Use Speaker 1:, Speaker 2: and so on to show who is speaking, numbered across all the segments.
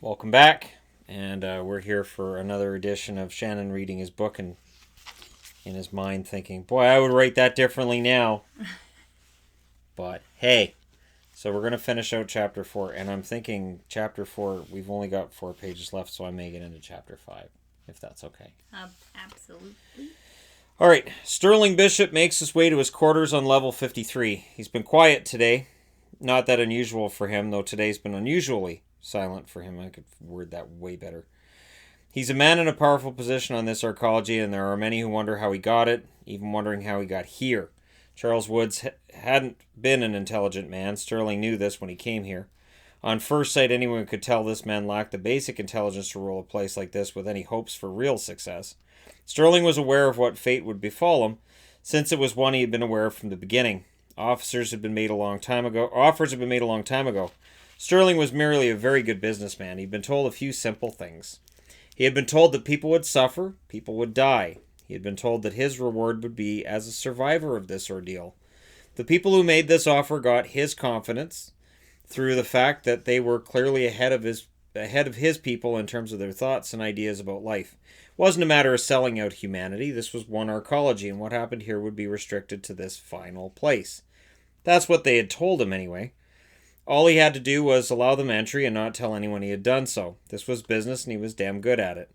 Speaker 1: Welcome back, and we're here for another edition of Shannon reading his book and in his mind thinking, boy, I would write that differently now. But hey, so we're going to finish out chapter 4, and I'm thinking chapter 4, we've only got 4 pages left, so I may get into chapter 5, if that's okay.
Speaker 2: Absolutely.
Speaker 1: All right, Sterling Bishop makes his way to his quarters on level 53. He's been quiet today. Not that unusual for him, though today's been unusually silent for him. I could word that way better. He's a man in a powerful position on this arcology, and there are many who wonder how he got it, even wondering how he got here. Charles Woods hadn't been an intelligent man. Sterling knew this when he came here. On first sight, anyone could tell this man lacked the basic intelligence to rule a place like this with any hopes for real success. Sterling was aware of what fate would befall him, since it was one he had been aware of from the beginning. Offers had been made a long time ago. Sterling was merely a very good businessman. He'd been told a few simple things. He had been told that people would suffer, people would die. He had been told that his reward would be as a survivor of this ordeal. The people who made this offer got his confidence through the fact that they were clearly ahead of his people in terms of their thoughts and ideas about life. It wasn't a matter of selling out humanity. This was one arcology, and what happened here would be restricted to this final place. That's what they had told him anyway. All he had to do was allow them entry and not tell anyone he had done so. This was business, and he was damn good at it.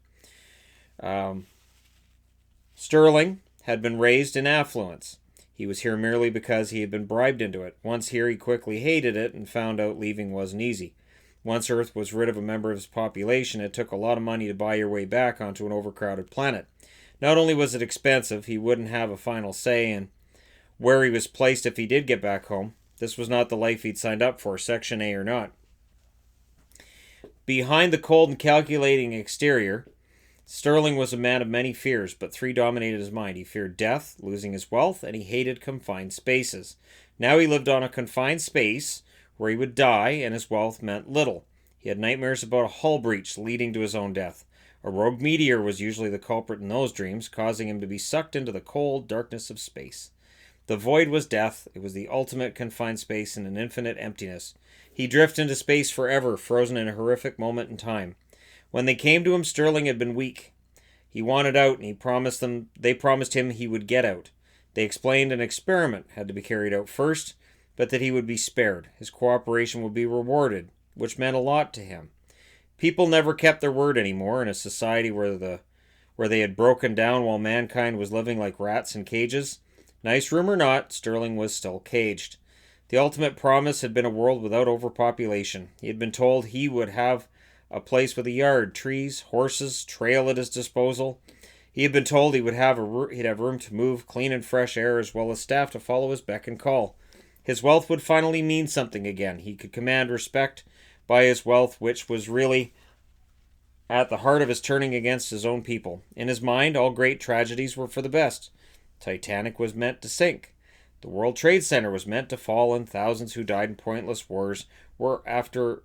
Speaker 1: Sterling had been raised in affluence. He was here merely because he had been bribed into it. Once here, he quickly hated it and found out leaving wasn't easy. Once Earth was rid of a member of its population, it took a lot of money to buy your way back onto an overcrowded planet. Not only was it expensive, he wouldn't have a final say in where he was placed if he did get back home. This was not the life he'd signed up for, Section A or not. Behind the cold and calculating exterior, Sterling was a man of many fears, but 3 dominated his mind. He feared death, losing his wealth, and he hated confined spaces. Now he lived on a confined space where he would die, and his wealth meant little. He had nightmares about a hull breach leading to his own death. A rogue meteor was usually the culprit in those dreams, causing him to be sucked into the cold darkness of space. The void was death. It was the ultimate confined space in an infinite emptiness. He drifted into space forever, frozen in a horrific moment in time. When they came to him, Sterling had been weak. He wanted out, and they promised him he would get out. They explained an experiment had to be carried out first, but that he would be spared. His cooperation would be rewarded, which meant a lot to him. People never kept their word anymore in a society where they had broken down while mankind was living like rats in cages. Nice room or not, Sterling was still caged. The ultimate promise had been a world without overpopulation. He had been told he would have a place with a yard, trees, horses, trail at his disposal. He had been told he'd have room to move, clean and fresh air, as well as staff to follow his beck and call. His wealth would finally mean something again. He could command respect by his wealth, which was really at the heart of his turning against his own people. In his mind, all great tragedies were for the best. Titanic was meant to sink. The World Trade Center was meant to fall, and thousands who died in pointless wars after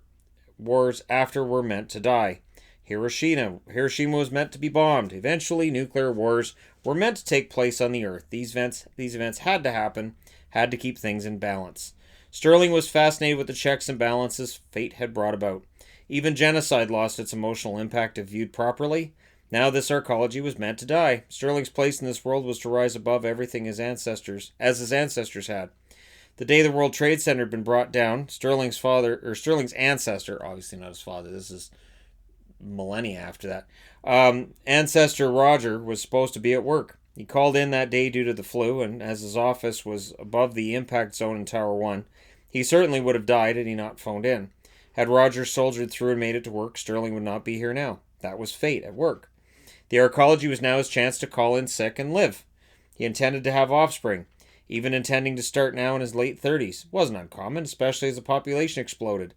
Speaker 1: were meant to die. Hiroshima was meant to be bombed. Eventually, nuclear wars were meant to take place on the Earth. These events had to happen, had to keep things in balance. Sterling was fascinated with the checks and balances fate had brought about. Even genocide lost its emotional impact if viewed properly. Now this arcology was meant to die. Sterling's place in this world was to rise above everything as his ancestors had. The day the World Trade Center had been brought down, Sterling's ancestor, obviously not his father, this is millennia after that, ancestor Roger was supposed to be at work. He called in that day due to the flu, and as his office was above the impact zone in Tower 1, he certainly would have died had he not phoned in. Had Roger soldiered through and made it to work, Sterling would not be here now. That was fate at work. The arcology was now his chance to call in sick and live. He intended to have offspring, even intending to start now in his late 30s. It wasn't uncommon, especially as the population exploded,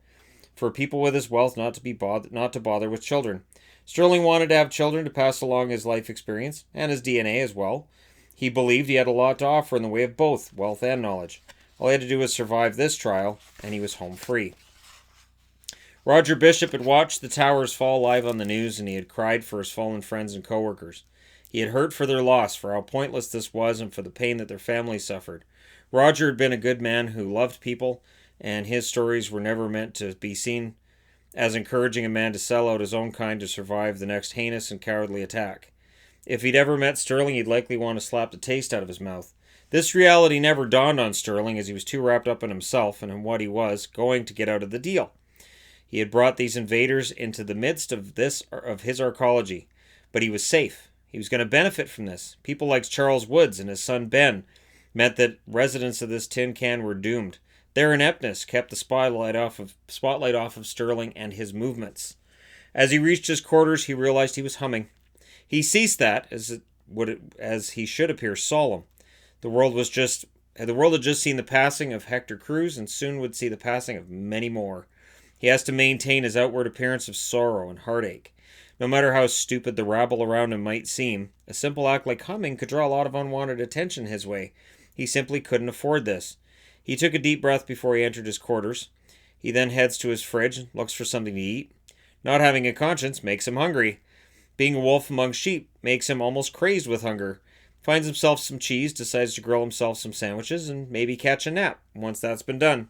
Speaker 1: for people with his wealth not to bother with children. Sterling wanted to have children to pass along his life experience, and his DNA as well. He believed he had a lot to offer in the way of both wealth and knowledge. All he had to do was survive this trial, and he was home free. Roger Bishop had watched the towers fall live on the news, and he had cried for his fallen friends and co-workers. He had hurt for their loss, for how pointless this was, and for the pain that their families suffered. Roger had been a good man who loved people, and his stories were never meant to be seen as encouraging a man to sell out his own kind to survive the next heinous and cowardly attack. If he'd ever met Sterling, he'd likely want to slap the taste out of his mouth. This reality never dawned on Sterling, as he was too wrapped up in himself and in what he was going to get out of the deal. He had brought these invaders into the midst of his arcology, but he was safe. He was going to benefit from this. People like Charles Woods and his son Ben meant that residents of this tin can were doomed. Their ineptness kept the spotlight off of Sterling and his movements. As he reached his quarters, he realized he was humming. He ceased that, as he should appear solemn. The world had just seen the passing of Hector Cruz, and soon would see the passing of many more. He has to maintain his outward appearance of sorrow and heartache. No matter how stupid the rabble around him might seem, a simple act like humming could draw a lot of unwanted attention his way. He simply couldn't afford this. He took a deep breath before he entered his quarters. He then heads to his fridge and looks for something to eat. Not having a conscience makes him hungry. Being a wolf among sheep makes him almost crazed with hunger. Finds himself some cheese, decides to grill himself some sandwiches, and maybe catch a nap once that's been done.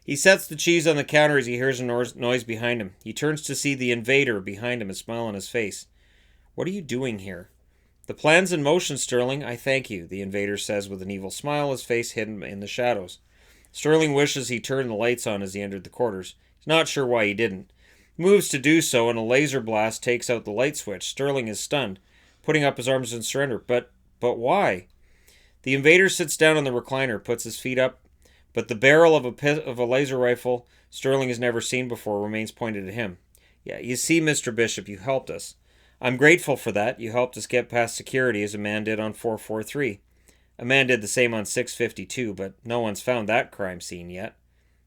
Speaker 1: He sets the cheese on the counter as he hears a noise behind him. He turns to see the invader behind him, a smile on his face. "What are you doing here?" "The plan's in motion, Sterling. I thank you," the invader says with an evil smile, his face hidden in the shadows. Sterling wishes he turned the lights on as he entered the quarters. He's not sure why he didn't. He moves to do so, and a laser blast takes out the light switch. Sterling is stunned, putting up his arms in surrender. But why? The invader sits down on the recliner, puts his feet up, but the barrel of a laser rifle Sterling has never seen before remains pointed at him. "Yeah, you see, Mr. Bishop, you helped us. I'm grateful for that. You helped us get past security as a man did on 443. A man did the same on 652, but no one's found that crime scene yet."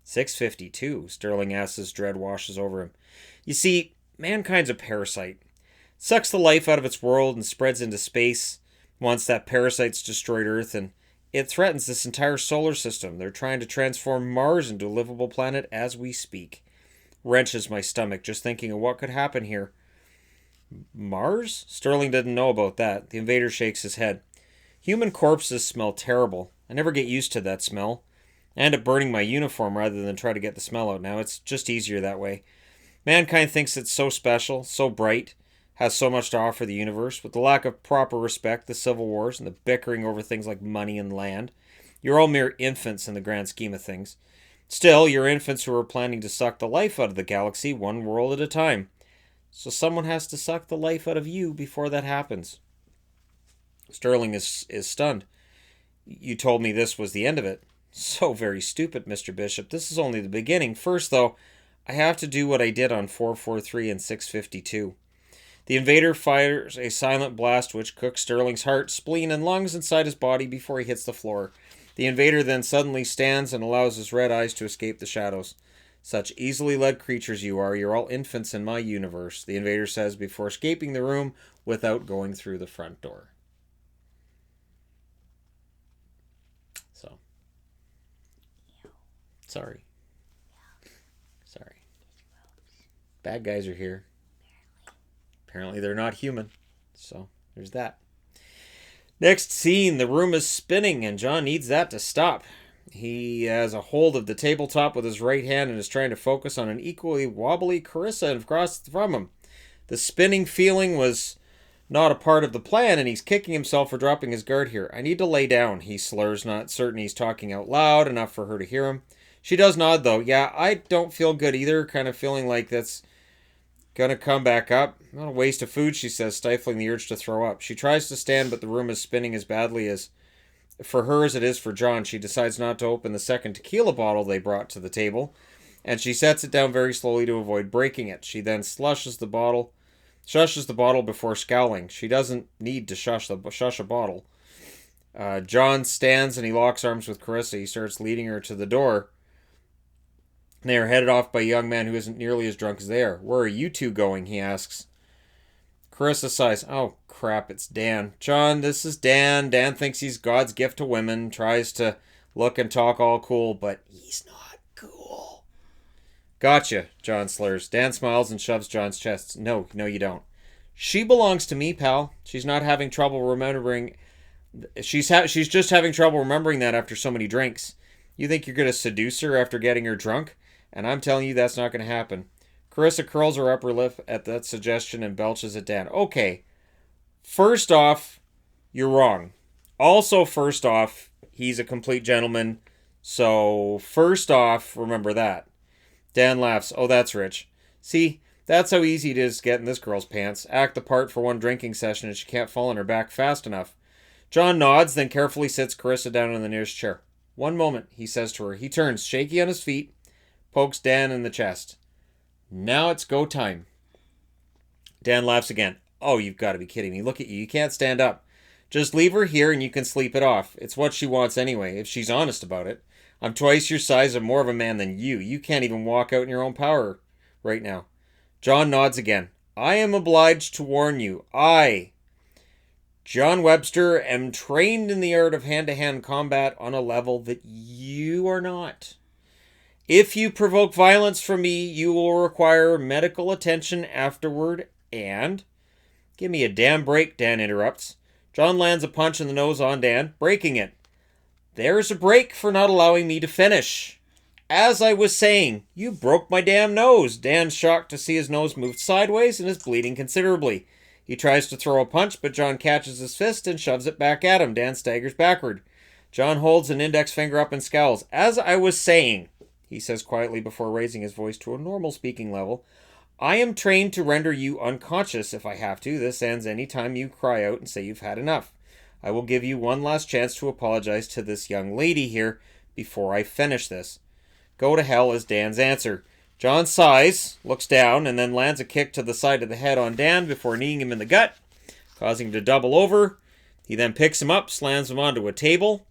Speaker 1: 652? Sterling asks as dread washes over him. "You see, mankind's a parasite. It sucks the life out of its world and spreads into space once that parasite's destroyed Earth, and it threatens this entire solar system. They're trying to transform Mars into a livable planet as we speak. Wrenches my stomach just thinking of what could happen here." "Mars?" Sterling didn't know about that. The invader shakes his head. "Human corpses smell terrible. I never get used to that smell. I end up burning my uniform rather than try to get the smell out now. It's just easier that way. Mankind thinks it's so special, so bright, has so much to offer the universe. With the lack of proper respect, the civil wars, and the bickering over things like money and land, you're all mere infants in the grand scheme of things. Still, you're infants who are planning to suck the life out of the galaxy one world at a time. So someone has to suck the life out of you before that happens." Sterling is stunned. "You told me this was the end of it." "So very stupid, Mr. Bishop. This is only the beginning. First, though, I have to do what I did on 443 and 652. The invader fires a silent blast which cooks Sterling's heart, spleen, and lungs inside his body before he hits the floor. The invader then suddenly stands and allows his red eyes to escape the shadows. "Such easily led creatures you are. You're all infants in my universe," the invader says before escaping the room without going through the front door. So. Sorry. Bad guys are here. Apparently they're not human. So, there's that. Next scene, the room is spinning and John needs that to stop. He has a hold of the tabletop with his right hand and is trying to focus on an equally wobbly Carissa across from him. The spinning feeling was not a part of the plan, and he's kicking himself for dropping his guard here. "I need to lay down," he slurs, not certain he's talking out loud enough for her to hear him. She does nod, though. "Yeah, I don't feel good either," kind of feeling like that's gonna come back up. "Not a waste of food," she says, stifling the urge to throw up. She tries to stand, but the room is spinning as badly as for her as it is for John. She decides not to open the second tequila bottle they brought to the table, and she sets it down very slowly to avoid breaking it. She then shushes the bottle before scowling. She doesn't need to shush a bottle. John stands and he locks arms with Carissa. He starts leading her to the door. They are headed off by a young man who isn't nearly as drunk as they are. "Where are you two going?" he asks. Carissa sighs. "Oh, crap, it's Dan. John, this is Dan. Dan thinks he's God's gift to women, tries to look and talk all cool, but he's not cool." "Gotcha," John slurs. Dan smiles and shoves John's chest. No, you don't. "She belongs to me, pal. She's not having trouble remembering. She's just having trouble remembering that after so many drinks. You think you're going to seduce her after getting her drunk? And I'm telling you that's not going to happen." Carissa curls her upper lip at that suggestion and belches at Dan. Okay, first off, you're wrong. Also, first off, he's a complete gentleman. So, first off, remember that. Dan laughs. Oh, that's rich. See, that's how easy it is to get in this girl's pants. Act the part for one drinking session and she can't fall on her back fast enough. John nods, then carefully sits Carissa down in the nearest chair. One moment, he says to her. He turns, shaky on his feet, pokes Dan in the chest. Now it's go time. Dan laughs again. Oh, you've got to be kidding me. Look at you. You can't stand up. Just leave her here and you can sleep it off. It's what she wants anyway, if she's honest about it. I'm twice your size and more of a man than you. You can't even walk out in your own power right now. John nods again. I am obliged to warn you. I, John Webster, am trained in the art of hand-to-hand combat on a level that you are not. If you provoke violence from me, you will require medical attention afterward and... Give me a damn break, Dan interrupts. John lands a punch in the nose on Dan, breaking it. There's a break for not allowing me to finish. As I was saying, you broke my damn nose. Dan's shocked to see his nose moved sideways and is bleeding considerably. He tries to throw a punch, but John catches his fist and shoves it back at him. Dan staggers backward. John holds an index finger up and scowls. As I was saying, he says quietly before raising his voice to a normal speaking level, I am trained to render you unconscious if I have to. This ends any time you cry out and say you've had enough. I will give you one last chance to apologize to this young lady here before I finish this. Go to hell is Dan's answer. John sighs, looks down, and then lands a kick to the side of the head on Dan before kneeing him in the gut, causing him to double over. He then picks him up, slams him onto a table.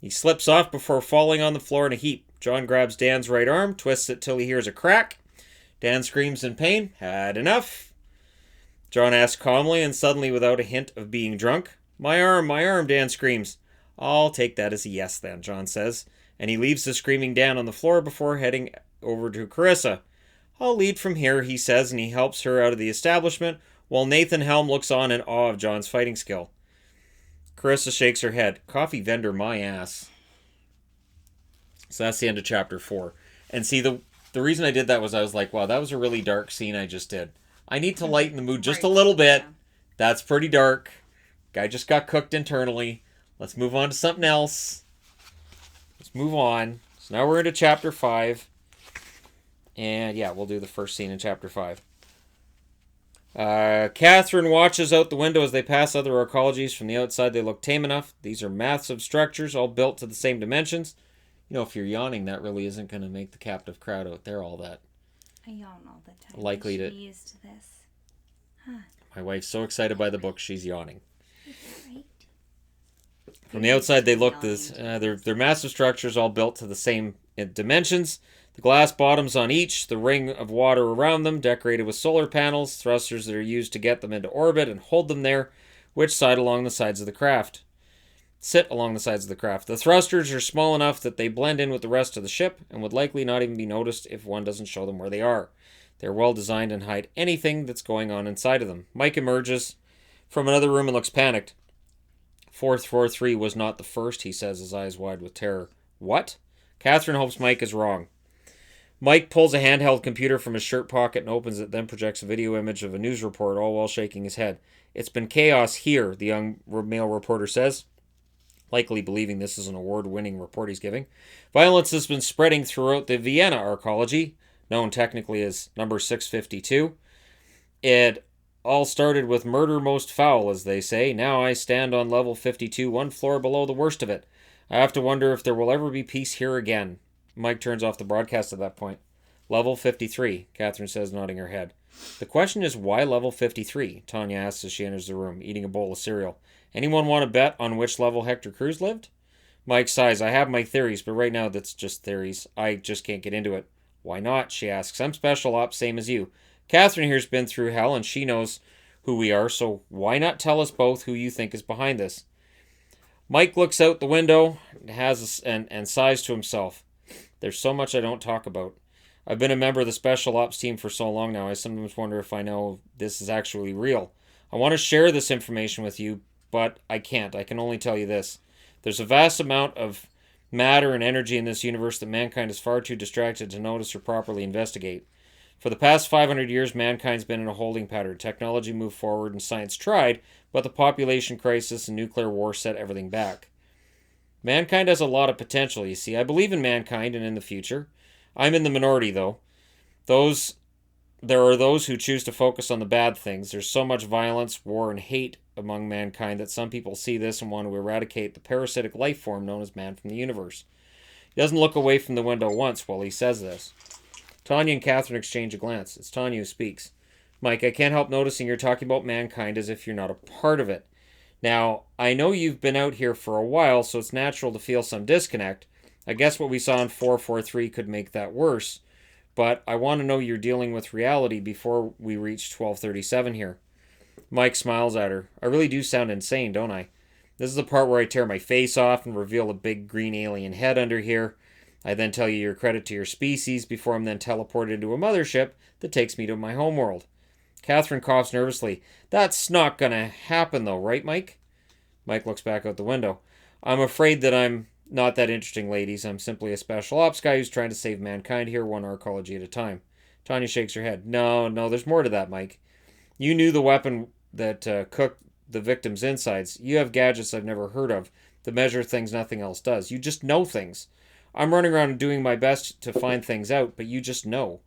Speaker 1: He slips off before falling on the floor in a heap. John grabs Dan's right arm, twists it till he hears a crack. Dan screams in pain. Had enough? John asks calmly and suddenly without a hint of being drunk. My arm, Dan screams. I'll take that as a yes then, John says, and he leaves the screaming Dan on the floor before heading over to Carissa. I'll lead from here, he says, and he helps her out of the establishment, while Nathan Helm looks on in awe of John's fighting skill. Carissa shakes her head. Coffee vendor, my ass. So that's the end of chapter 4. And see, the reason I did that was I was like, wow, that was a really dark scene I just did. I need to lighten the mood just a little bit. Yeah. That's pretty dark. Guy just got cooked internally. Let's move on to something else. Let's move on. So now we're into chapter 5. And yeah, we'll do the first scene in chapter 5. Catherine watches out the window as they pass other arcologies. From the outside, they look tame enough. These are massive structures, all built to the same dimensions. You know, if you're yawning, that really isn't going to make the captive crowd out there all that.
Speaker 2: I yawn all the time.
Speaker 1: Likely to.
Speaker 2: Used to this. Huh.
Speaker 1: My wife's so excited by the book, she's yawning.
Speaker 2: Right.
Speaker 1: From the outside, they look this. They're massive structures, all built to the same dimensions. The glass bottoms on each, the ring of water around them, decorated with solar panels, thrusters that are used to get them into orbit and hold them there, which sit along the sides of the craft. The thrusters are small enough that they blend in with the rest of the ship and would likely not even be noticed if one doesn't show them where they are. They're well designed and hide anything that's going on inside of them. Mike emerges from another room and looks panicked. 443 was not the first, he says, his eyes wide with terror. What? Catherine hopes Mike is wrong. Mike pulls a handheld computer from his shirt pocket and opens it, then projects a video image of a news report, all while shaking his head. It's been chaos here, the young male reporter says, likely believing this is an award-winning report he's giving. Violence has been spreading throughout the Vienna arcology, known technically as number 652. It all started with murder most foul, as they say. Now I stand on level 52, one floor below the worst of it. I have to wonder if there will ever be peace here again. Mike turns off the broadcast at that point. Level 53, Catherine says, nodding her head. The question is, why level 53? Tanya asks as she enters the room, eating a bowl of cereal. Anyone want to bet on which level Hector Cruz lived? Mike sighs. I have my theories, but right now that's just theories. I just can't get into it. Why not? She asks. I'm special ops, same as you. Catherine here's been through hell, and she knows who we are, so why not tell us both who you think is behind this? Mike looks out the window and sighs to himself. There's so much I don't talk about. I've been a member of the special ops team for so long now, I sometimes wonder if I know this is actually real. I want to share this information with you, but I can't. I can only tell you this. There's a vast amount of matter and energy in this universe that mankind is far too distracted to notice or properly investigate. For the past 500 years, mankind's been in a holding pattern. Technology moved forward and science tried, but the population crisis and nuclear war set everything back. Mankind has a lot of potential, you see. I believe in mankind and in the future. I'm in the minority, though. There are those who choose to focus on the bad things. There's so much violence, war, and hate among mankind that some people see this and want to eradicate the parasitic life form known as man from the universe. He doesn't look away from the window once while he says this. Tanya and Catherine exchange a glance. It's Tanya who speaks. Mike, I can't help noticing you're talking about mankind as if you're not a part of it. Now, I know you've been out here for a while, so it's natural to feel some disconnect. I guess what we saw in 443 could make that worse. But I want to know you're dealing with reality before we reach 1237 here. Mike smiles at her. I really do sound insane, don't I? This is the part where I tear my face off and reveal a big green alien head under here. I then tell you your credit to your species before I'm then teleported into a mothership that takes me to my homeworld. Catherine coughs nervously. That's not gonna happen though, right, Mike? Mike looks back out the window. I'm afraid that I'm not that interesting, ladies. I'm simply a special ops guy who's trying to save mankind here, one arcology at a time. Tanya shakes her head. No, there's more to that, Mike. You knew the weapon that cooked the victim's insides. You have gadgets I've never heard of that measure things nothing else does. You just know things. I'm running around and doing my best to find things out, but you just know.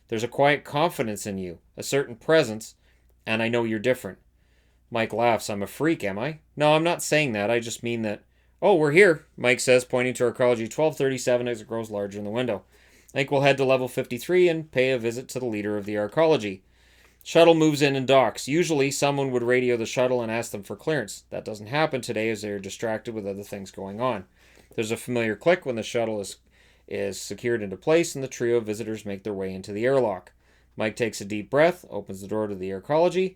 Speaker 1: There's a quiet confidence in you, a certain presence, and I know you're different. Mike laughs. I'm a freak, am I? No, I'm not saying that. I just mean that... Oh, we're here, Mike says, pointing to arcology 1237 as it grows larger in the window. I think we'll head to level 53 and pay a visit to the leader of the arcology. Shuttle moves in and docks. Usually, someone would radio the shuttle and ask them for clearance. That doesn't happen today as they're distracted with other things going on. There's a familiar click when the shuttle is secured into place and the trio of visitors make their way into the airlock. Mike takes a deep breath, opens the door to the arcology,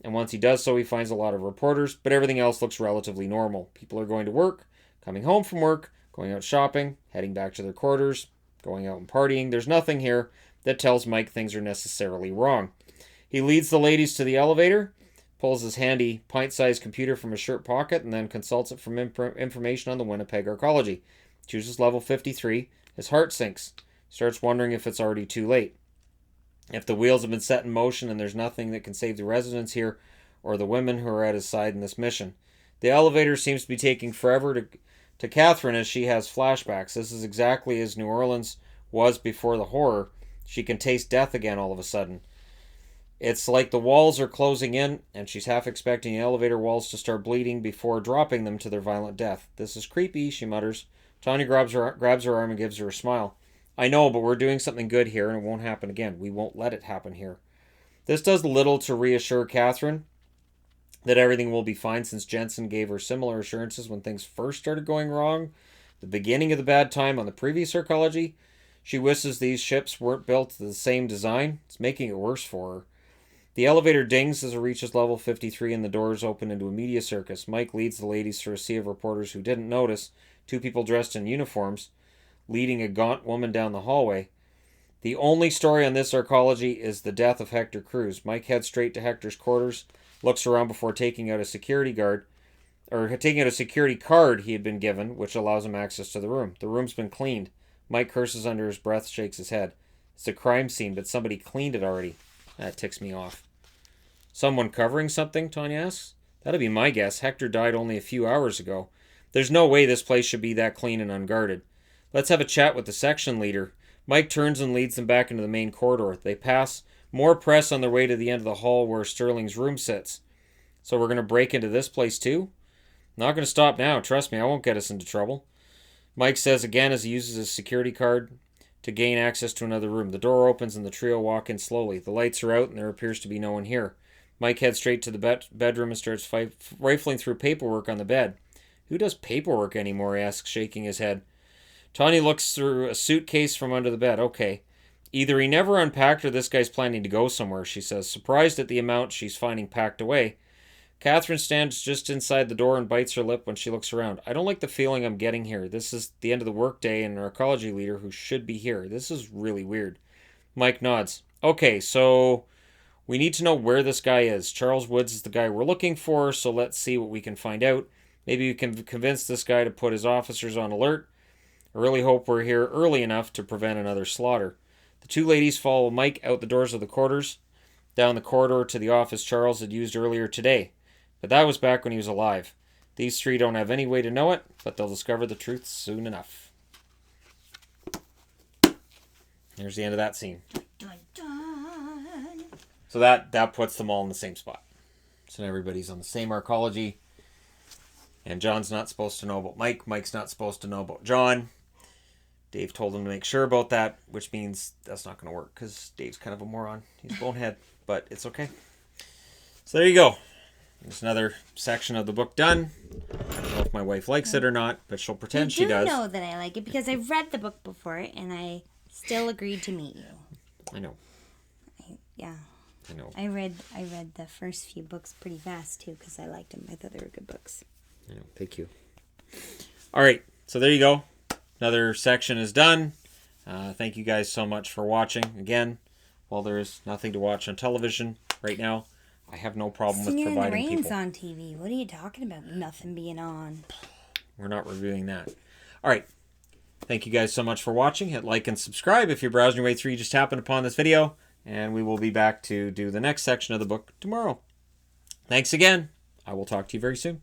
Speaker 1: and once he does so, he finds a lot of reporters, but everything else looks relatively normal. People are going to work, coming home from work, going out shopping, heading back to their quarters, going out and partying. There's nothing here that tells Mike things are necessarily wrong. He leads the ladies to the elevator, pulls his handy pint-sized computer from his shirt pocket, and then consults it for information on the Winnipeg arcology. Chooses level 53. His heart sinks. Starts wondering if it's already too late. If the wheels have been set in motion and there's nothing that can save the residents here or the women who are at his side in this mission. The elevator seems to be taking forever to Catherine as she has flashbacks. This is exactly as New Orleans was before the horror. She can taste death again all of a sudden. It's like the walls are closing in, and she's half expecting the elevator walls to start bleeding before dropping them to their violent death. This is creepy, she mutters. Tanya grabs her arm and gives her a smile. I know, but we're doing something good here, and it won't happen again. We won't let it happen here. This does little to reassure Catherine that everything will be fine, since Jensen gave her similar assurances when things first started going wrong. The beginning of the bad time on the previous arcology. She wishes these ships weren't built to the same design. It's making it worse for her. The elevator dings as it reaches level 53 and the doors open into a media circus. Mike leads the ladies through a sea of reporters who didn't notice. Two people dressed in uniforms, leading a gaunt woman down the hallway. The only story on this arcology is the death of Hector Cruz. Mike heads straight to Hector's quarters, looks around before taking out a security card he had been given, which allows him access to the room. The room's been cleaned. Mike curses under his breath, shakes his head. It's a crime scene, but somebody cleaned it already. That ticks me off. Someone covering something, Tanya asks. That'd be my guess. Hector died only a few hours ago. There's no way this place should be that clean and unguarded. Let's have a chat with the section leader. Mike turns and leads them back into the main corridor. They pass more press on their way to the end of the hall where Sterling's room sits. So we're going to break into this place too? Not going to stop now. Trust me, I won't get us into trouble. Mike says again as he uses his security card to gain access to another room. The door opens and the trio walk in slowly. The lights are out and there appears to be no one here. Mike heads straight to the bedroom and starts rifling through paperwork on the bed. Who does paperwork anymore, he asks, shaking his head. Tanya looks through a suitcase from under the bed. Okay. Either he never unpacked or this guy's planning to go somewhere, she says, surprised at the amount she's finding packed away. Catherine stands just inside the door and bites her lip when she looks around. I don't like the feeling I'm getting here. This is the end of the workday and an arcology leader who should be here. This is really weird. Mike nods. Okay, so we need to know where this guy is. Charles Woods is the guy we're looking for, so let's see what we can find out. Maybe we can convince this guy to put his officers on alert. I really hope we're here early enough to prevent another slaughter. The two ladies follow Mike out the doors of the quarters, down the corridor to the office Charles had used earlier today. But that was back when he was alive. These three don't have any way to know it, but they'll discover the truth soon enough. Here's the end of that scene.
Speaker 2: Dun, dun.
Speaker 1: So that puts them all in the same spot. So now everybody's on the same arcology. And John's not supposed to know about Mike. Mike's not supposed to know about John. Dave told him to make sure about that, which means that's not going to work because Dave's kind of a moron. He's a bonehead, but it's okay. So there you go. There's another section of the book done. I don't know if my wife likes it or not, but she'll pretend she does.
Speaker 2: You do know that I like it because I've read the book before and I still agreed to meet you.
Speaker 1: I know.
Speaker 2: Yeah.
Speaker 1: I know.
Speaker 2: I read the first few books pretty fast too because I liked them. I thought they were good books.
Speaker 1: I know. Thank you. All right. So there you go. Another section is done. Thank you guys so much for watching. Again, while there is nothing to watch on television right now, I have no problem with
Speaker 2: Singing
Speaker 1: providing
Speaker 2: in the Rain's
Speaker 1: people.
Speaker 2: on TV. What are you talking about? Nothing being on.
Speaker 1: We're not reviewing that. All right. Thank you guys so much for watching. Hit like and subscribe if you're browsing your way through. You just happened upon this video. And we will be back to do the next section of the book tomorrow. Thanks again. I will talk to you very soon.